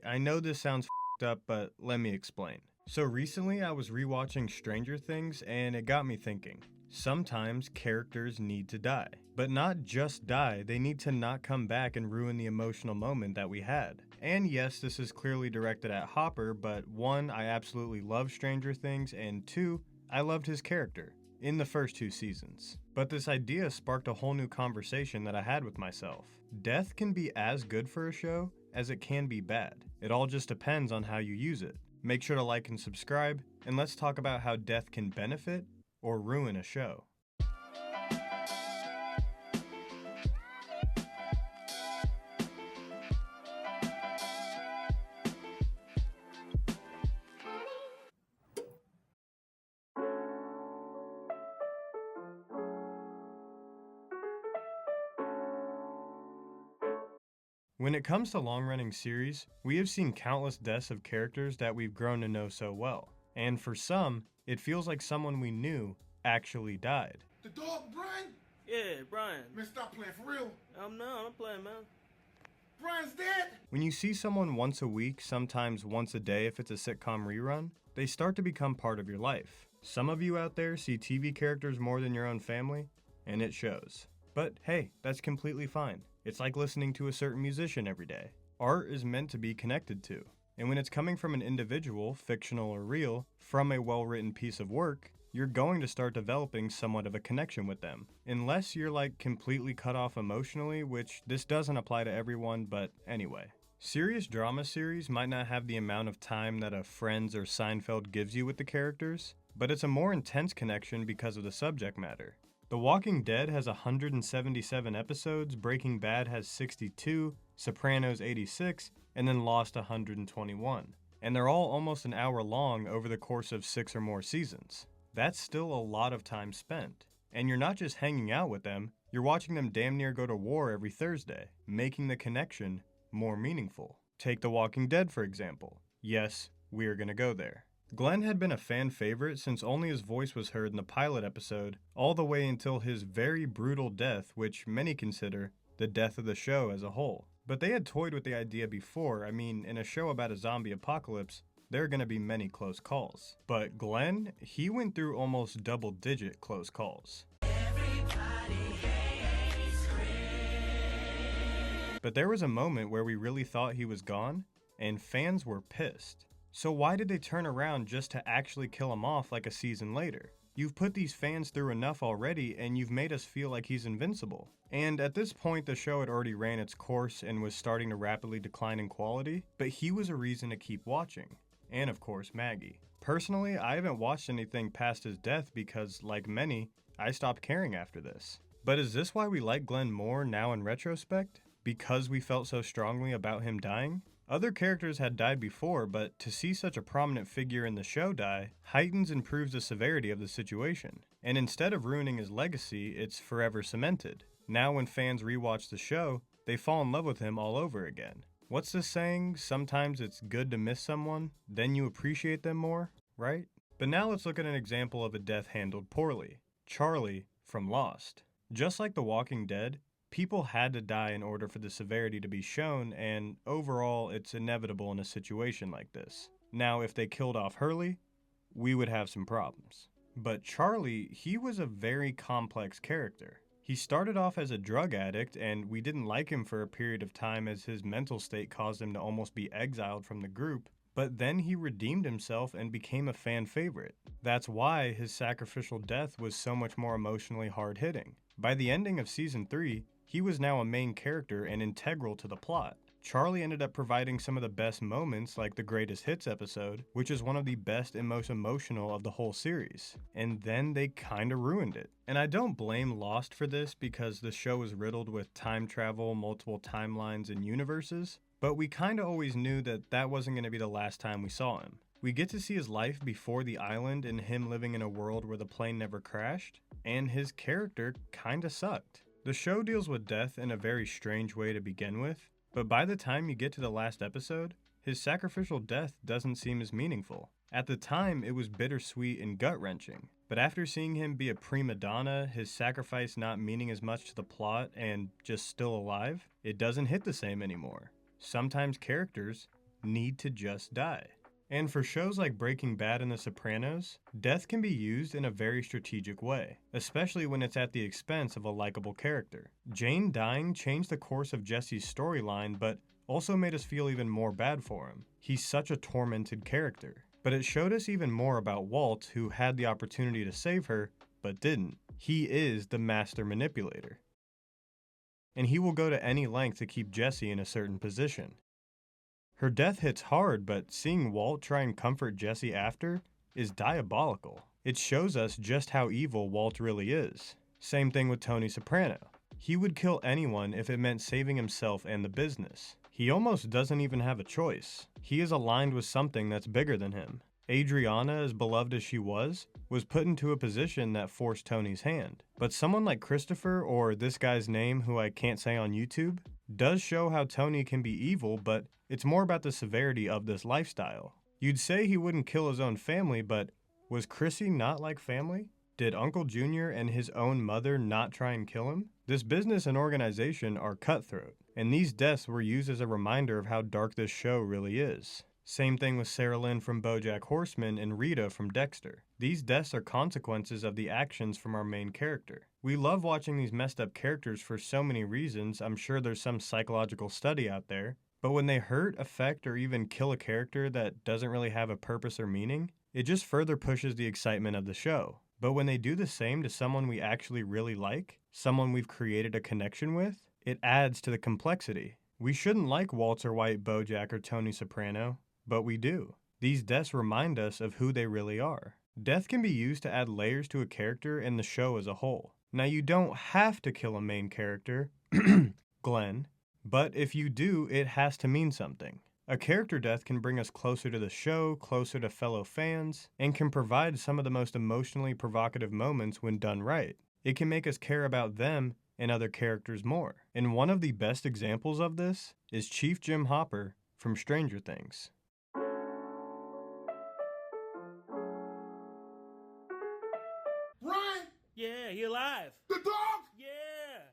Alright, I know this sounds f***ed up, but let me explain. So recently I was rewatching Stranger Things and it got me thinking. Sometimes characters need to die. But not just die, they need to not come back and ruin the emotional moment that we had. And yes, this is clearly directed at Hopper, but 1, I absolutely love Stranger Things, and 2, I loved his character in the first 2 seasons. But this idea sparked a whole new conversation that I had with myself. Death can be as good for a show as it can be bad. It all just depends on how you use it. Make sure to like and subscribe, and let's talk about how death can benefit or ruin a show. When it comes to long-running series, we have seen countless deaths of characters that we've grown to know so well. And for some, it feels like someone we knew actually died. The dog, Brian? Yeah, Brian. Man, stop playing for real. I'm playing, man. Brian's dead? When you see someone once a week, sometimes once a day if it's a sitcom rerun, they start to become part of your life. Some of you out there see TV characters more than your own family, and it shows. But hey, that's completely fine. It's like listening to a certain musician every day. Art is meant to be connected to. And when it's coming from an individual, fictional or real, from a well-written piece of work, you're going to start developing somewhat of a connection with them. Unless you're like completely cut off emotionally, which this doesn't apply to everyone, but anyway. Serious drama series might not have the amount of time that a Friends or Seinfeld gives you with the characters, but it's a more intense connection because of the subject matter. The Walking Dead has 177 episodes, Breaking Bad has 62, Sopranos 86, and then Lost 121. And they're all almost an hour long over the course of 6 or more seasons. That's still a lot of time spent. And you're not just hanging out with them, you're watching them damn near go to war every Thursday, making the connection more meaningful. Take The Walking Dead for example. Yes, we're gonna go there. Glenn had been a fan favorite since only his voice was heard in the pilot episode, all the way until his very brutal death, which many consider the death of the show as a whole. But they had toyed with the idea before. I mean, in a show about a zombie apocalypse, there are going to be many close calls. But Glenn, he went through almost double-digit close calls. But there was a moment where we really thought he was gone, and fans were pissed. So why did they turn around just to actually kill him off like a season later? You've put these fans through enough already, and you've made us feel like he's invincible. And at this point, the show had already ran its course and was starting to rapidly decline in quality, but he was a reason to keep watching. And of course, Maggie. Personally, I haven't watched anything past his death because, like many, I stopped caring after this. But is this why we like Glenn more now in retrospect? Because we felt so strongly about him dying? Other characters had died before, but to see such a prominent figure in the show die heightens and proves the severity of the situation. And instead of ruining his legacy, it's forever cemented. Now when fans rewatch the show, they fall in love with him all over again. What's the saying? Sometimes it's good to miss someone, then you appreciate them more, right? But now let's look at an example of a death handled poorly. Charlie from Lost. Just like The Walking Dead, people had to die in order for the severity to be shown, and overall, it's inevitable in a situation like this. Now, if they killed off Hurley, we would have some problems. But Charlie, he was a very complex character. He started off as a drug addict, and we didn't like him for a period of time as his mental state caused him to almost be exiled from the group, but then he redeemed himself and became a fan favorite. That's why his sacrificial death was so much more emotionally hard-hitting. By the ending of Season 3, he was now a main character and integral to the plot. Charlie ended up providing some of the best moments, like the Greatest Hits episode, which is one of the best and most emotional of the whole series. And then they kinda ruined it. And I don't blame Lost for this because the show is riddled with time travel, multiple timelines, and universes, but we kinda always knew that that wasn't gonna be the last time we saw him. We get to see his life before the island and him living in a world where the plane never crashed, and his character kinda sucked. The show deals with death in a very strange way to begin with, but by the time you get to the last episode, his sacrificial death doesn't seem as meaningful. At the time, it was bittersweet and gut-wrenching, but after seeing him be a prima donna, his sacrifice not meaning as much to the plot, and just still alive, it doesn't hit the same anymore. Sometimes characters need to just die. And for shows like Breaking Bad and The Sopranos, death can be used in a very strategic way, especially when it's at the expense of a likable character. Jane dying changed the course of Jesse's storyline, but also made us feel even more bad for him. He's such a tormented character. But it showed us even more about Walt, who had the opportunity to save her, but didn't. He is the master manipulator. And he will go to any length to keep Jesse in a certain position. Her death hits hard, but seeing Walt try and comfort Jesse after is diabolical. It shows us just how evil Walt really is. Same thing with Tony Soprano. He would kill anyone if it meant saving himself and the business. He almost doesn't even have a choice. He is aligned with something that's bigger than him. Adriana, as beloved as she was put into a position that forced Tony's hand. But someone like Christopher, or this guy's name who I can't say on YouTube, does show how Tony can be evil, but it's more about the severity of this lifestyle. You'd say he wouldn't kill his own family, but was Chrissy not like family? Did Uncle Junior and his own mother not try and kill him? This business and organization are cutthroat, and these deaths were used as a reminder of how dark this show really is. Same thing with Sarah Lynn from BoJack Horseman and Rita from Dexter. These deaths are consequences of the actions from our main character. We love watching these messed up characters for so many reasons. I'm sure there's some psychological study out there. But when they hurt, affect, or even kill a character that doesn't really have a purpose or meaning, it just further pushes the excitement of the show. But when they do the same to someone we actually really like, someone we've created a connection with, it adds to the complexity. We shouldn't like Walter White, BoJack, or Tony Soprano, but we do. These deaths remind us of who they really are. Death can be used to add layers to a character and the show as a whole. Now, you don't have to kill a main character, Glenn, but if you do, it has to mean something. A character death can bring us closer to the show, closer to fellow fans, and can provide some of the most emotionally provocative moments when done right. It can make us care about them and other characters more. And one of the best examples of this is Chief Jim Hopper from Stranger Things. Brian, Yeah, he alive. the dog, Yeah.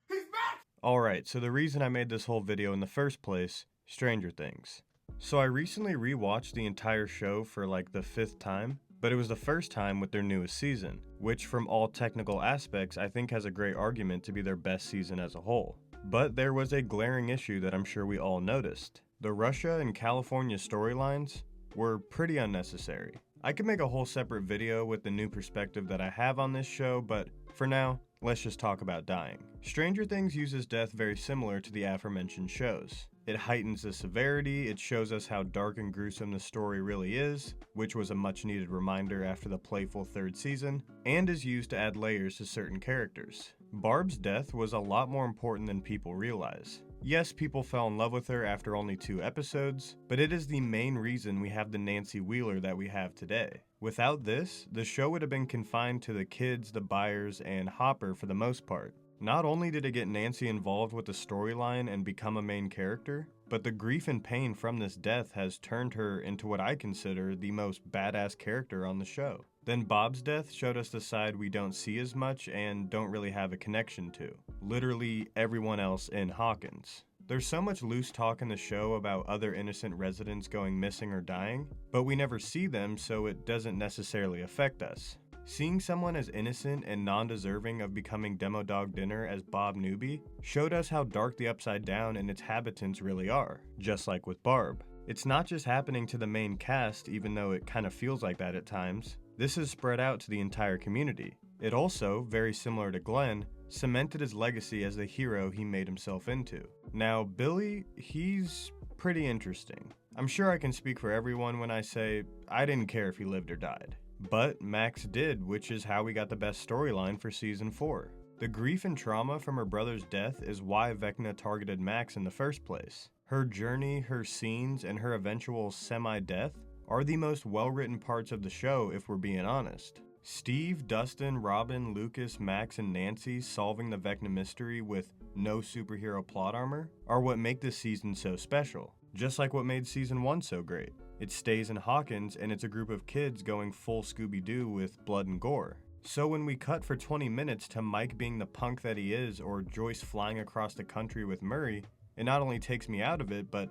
he's back. Alright, so the reason I made this whole video in the first place, Stranger Things. So I recently rewatched the entire show for like the 5th time, but it was the first time with their newest season, which from all technical aspects I think has a great argument to be their best season as a whole. But there was a glaring issue that I'm sure we all noticed. The Russia and California storylines were pretty unnecessary. I could make a whole separate video with the new perspective that I have on this show, but for now, let's just talk about dying. Stranger Things uses death very similar to the aforementioned shows. It heightens the severity, it shows us how dark and gruesome the story really is, which was a much needed reminder after the playful 3rd season, and is used to add layers to certain characters. Barb's death was a lot more important than people realize. Yes, people fell in love with her after only 2 episodes, but it is the main reason we have the Nancy Wheeler that we have today. Without this, the show would have been confined to the kids, the Byers, and Hopper for the most part. Not only did it get Nancy involved with the storyline and become a main character, but the grief and pain from this death has turned her into what I consider the most badass character on the show. Then Bob's death showed us the side we don't see as much and don't really have a connection to. Literally everyone else in Hawkins. There's so much loose talk in the show about other innocent residents going missing or dying, but we never see them, so it doesn't necessarily affect us. Seeing someone as innocent and non-deserving of becoming Demo Dog Dinner as Bob Newby showed us how dark the Upside Down and its habitants really are, just like with Barb. It's not just happening to the main cast, even though it kind of feels like that at times. This is spread out to the entire community. It also, very similar to Glenn, cemented his legacy as the hero he made himself into. Now, Billy, he's pretty interesting. I'm sure I can speak for everyone when I say I didn't care if he lived or died. But Max did, which is how we got the best storyline for Season 4. The grief and trauma from her brother's death is why Vecna targeted Max in the first place. Her journey, her scenes, and her eventual semi-death are the most well-written parts of the show if we're being honest. Steve, Dustin, Robin, Lucas, Max, and Nancy solving the Vecna mystery with no superhero plot armor are what make this season so special, just like what made Season 1 so great. It stays in Hawkins, and it's a group of kids going full Scooby-Doo with blood and gore. So when we cut for 20 minutes to Mike being the punk that he is, or Joyce flying across the country with Murray, it not only takes me out of it, but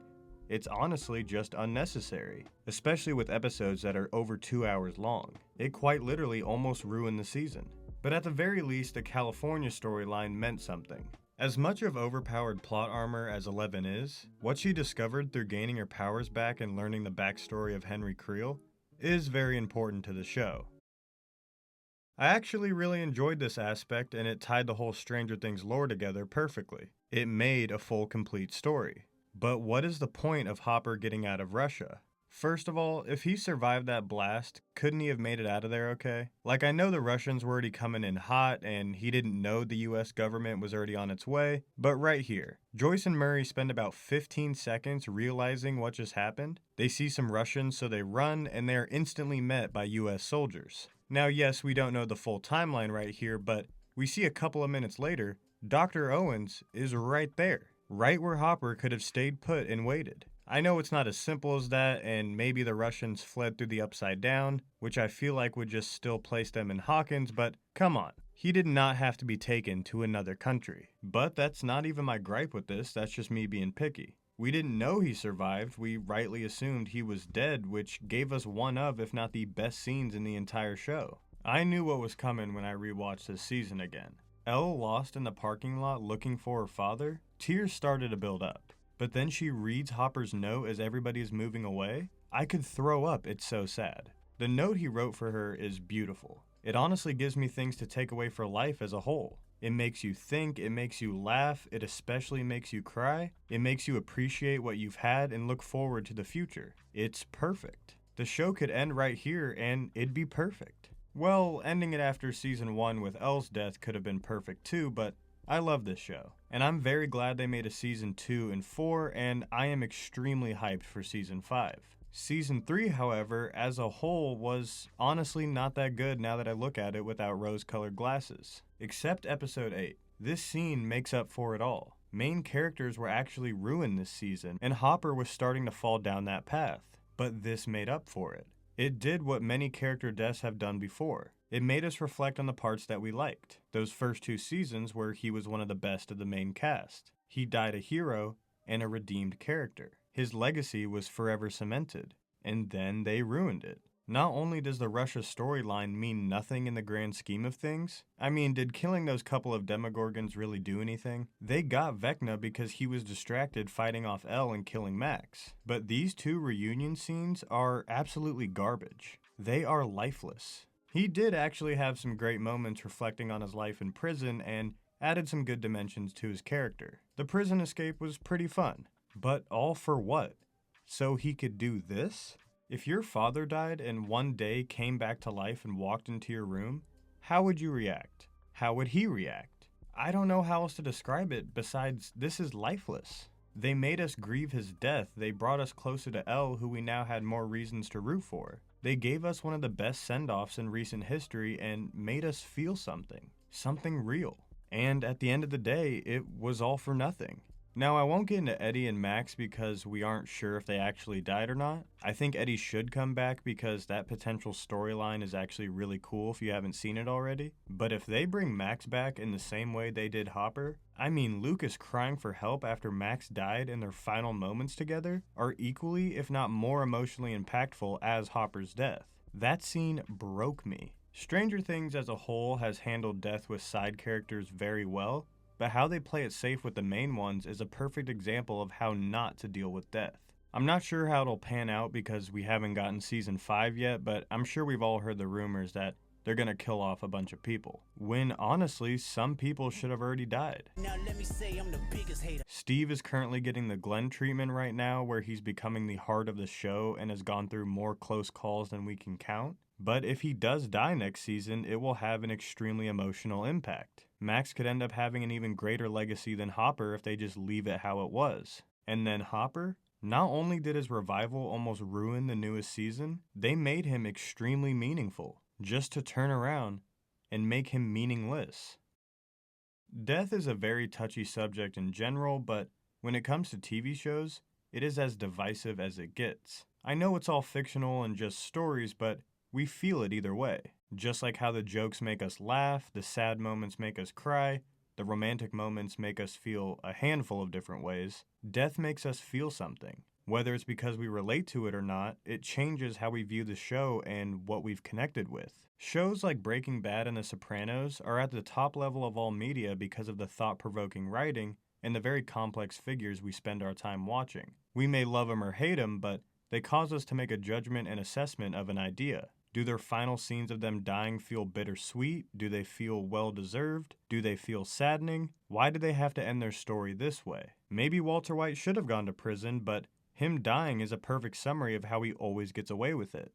It's honestly just unnecessary, especially with episodes that are over 2 hours long. It quite literally almost ruined the season. But at the very least, the California storyline meant something. As much of overpowered plot armor as Eleven is, what she discovered through gaining her powers back and learning the backstory of Henry Creel is very important to the show. I actually really enjoyed this aspect, and it tied the whole Stranger Things lore together perfectly. It made a full, complete story. But what is the point of Hopper getting out of Russia? First of all, if he survived that blast, couldn't he have made it out of there okay? Like, I know the Russians were already coming in hot, and he didn't know the US government was already on its way, but right here, Joyce and Murray spend about 15 seconds realizing what just happened. They see some Russians, so they run, and they are instantly met by US soldiers. Now, yes, we don't know the full timeline right here, but we see a couple of minutes later, Dr. Owens is right there, right where Hopper could have stayed put and waited. I know it's not as simple as that, and maybe the Russians fled through the Upside Down, which I feel like would just still place them in Hawkins, but come on. He did not have to be taken to another country. But that's not even my gripe with this, that's just me being picky. We didn't know he survived, we rightly assumed he was dead, which gave us one of, if not the best scenes in the entire show. I knew what was coming when I rewatched this season again. Elle lost in the parking lot looking for her father, tears started to build up. But then she reads Hopper's note as everybody is moving away. I could throw up, it's so sad. The note he wrote for her is beautiful. It honestly gives me things to take away for life as a whole. It makes you think, it makes you laugh, it especially makes you cry. It makes you appreciate what you've had and look forward to the future. It's perfect. The show could end right here and it'd be perfect. Well, ending it after season 1 with Elle's death could have been perfect too, but I love this show, and I'm very glad they made a season 2 and 4, and I am extremely hyped for season 5. Season 3, however, as a whole was honestly not that good now that I look at it without rose-colored glasses. Except episode 8. This scene makes up for it all. Main characters were actually ruined this season, and Hopper was starting to fall down that path, but this made up for it. It did what many character deaths have done before. It made us reflect on the parts that we liked. Those first 2 seasons where he was one of the best of the main cast. He died a hero and a redeemed character. His legacy was forever cemented, and then they ruined it. Not only does the Russia storyline mean nothing in the grand scheme of things, I mean, did killing those couple of Demogorgons really do anything? They got Vecna because he was distracted fighting off Elle and killing Max. But these 2 reunion scenes are absolutely garbage. They are lifeless. He did actually have some great moments reflecting on his life in prison and added some good dimensions to his character. The prison escape was pretty fun. But all for what? So he could do this? If your father died and one day came back to life and walked into your room, how would you react? How would he react? I don't know how else to describe it besides this is lifeless. They made us grieve his death. They brought us closer to Elle, who we now had more reasons to root for. They gave us one of the best send-offs in recent history and made us feel something real. And at the end of the day, it was all for nothing. Now, I won't get into Eddie and Max because we aren't sure if they actually died or not. I think Eddie should come back because that potential storyline is actually really cool if you haven't seen it already. But if they bring Max back in the same way they did Hopper, I mean, Lucas crying for help after Max died in their final moments together are equally, if not more emotionally impactful as Hopper's death. That scene broke me. Stranger Things as a whole has handled death with side characters very well, but how they play it safe with the main ones is a perfect example of how not to deal with death. I'm not sure how it'll pan out because we haven't gotten season 5 yet, but I'm sure we've all heard the rumors that they're gonna kill off a bunch of people. When honestly, some people should have already died. Now let me say I'm the biggest hater. Steve is currently getting the Glenn treatment right now where he's becoming the heart of the show and has gone through more close calls than we can count. But if he does die next season, it will have an extremely emotional impact. Max could end up having an even greater legacy than Hopper if they just leave it how it was. And then Hopper? Not only did his revival almost ruin the newest season, they made him extremely meaningful, just to turn around and make him meaningless. Death is a very touchy subject in general, but when it comes to TV shows, it is as divisive as it gets. I know it's all fictional and just stories, but we feel it either way. Just like how the jokes make us laugh, the sad moments make us cry, the romantic moments make us feel a handful of different ways, death makes us feel something. Whether it's because we relate to it or not, it changes how we view the show and what we've connected with. Shows like Breaking Bad and The Sopranos are at the top level of all media because of the thought-provoking writing and the very complex figures we spend our time watching. We may love them or hate them, but they cause us to make a judgment and assessment of an idea. Do their final scenes of them dying feel bittersweet? Do they feel well-deserved? Do they feel saddening? Why did they have to end their story this way? Maybe Walter White should have gone to prison, but him dying is a perfect summary of how he always gets away with it.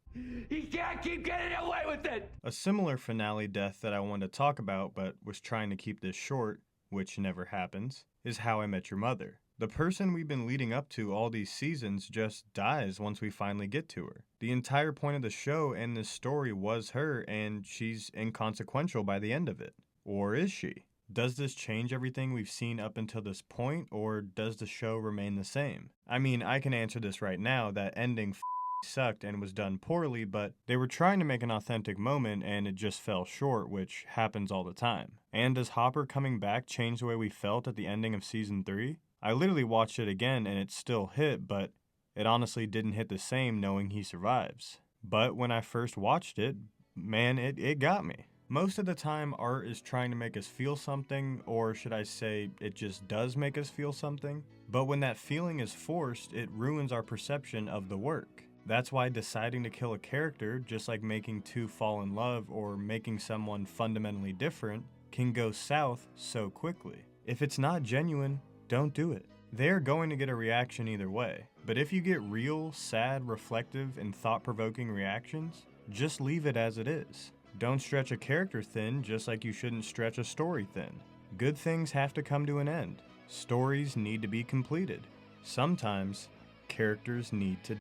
He can't keep getting away with it! A similar finale death that I wanted to talk about, but was trying to keep this short, which never happens, is How I Met Your Mother. The person we've been leading up to all these seasons just dies once we finally get to her. The entire point of the show and this story was her, and she's inconsequential by the end of it. Or is she? Does this change everything we've seen up until this point, or does the show remain the same? I mean, I can answer this right now, that ending sucked and was done poorly, but they were trying to make an authentic moment and it just fell short, which happens all the time. And does Hopper coming back change the way we felt at the ending of season 3? I literally watched it again and it still hit, but it honestly didn't hit the same knowing he survives. But when I first watched it, man, it got me. Most of the time, art is trying to make us feel something, or should I say, it just does make us feel something. But when that feeling is forced, it ruins our perception of the work. That's why deciding to kill a character, just like making two fall in love or making someone fundamentally different, can go south so quickly. If it's not genuine, don't do it. They're going to get a reaction either way. But if you get real, sad, reflective, and thought-provoking reactions, just leave it as it is. Don't stretch a character thin just like you shouldn't stretch a story thin. Good things have to come to an end. Stories need to be completed. Sometimes, characters need to